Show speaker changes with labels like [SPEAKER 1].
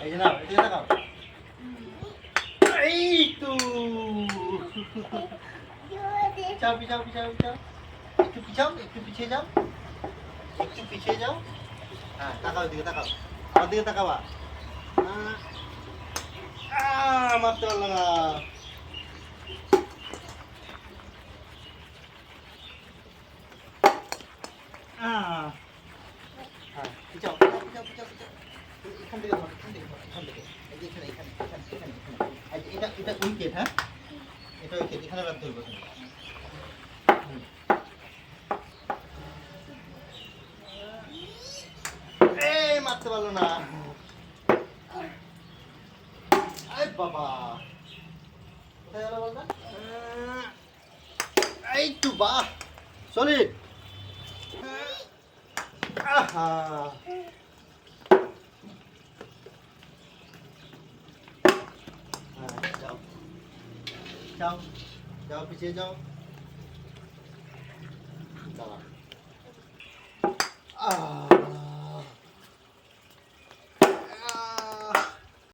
[SPEAKER 1] এই যে নাও, এদিকে তাকাও। এই তো। পিছাও, পিছাও, পিছাও, পিছাও। একটু পিছাও, একটু পিছিয়ে যাও। একটু পিছিয়ে যাও। হ্যাঁ, তাকাও, এদিকে তাকাও। আমার দিকে তাকাবা। মারতে পারলো না। হ্যাঁ, পিছাও, পিছাও, পিছাও, পিছাও, পিছাও। এখান থেকে ধরো, এখান থেকে ধরো, এখান থেকে। এই যে এখানে, এখানে, এখানে, এখানে, এখানে। এই যে এটা উইকেট, হ্যাঁ? এটা উইকেট, এখানে বাদ ধরবো তুমি। হুম। এই মারতে পারলো না। এই বাবা। কোথায় গেল বলটা? এই তো বাহ, সলিড। আহা। হ্যাঁ, যাও, যাও, যাও, পিছিয়ে যাও। দাঁড়া। আহ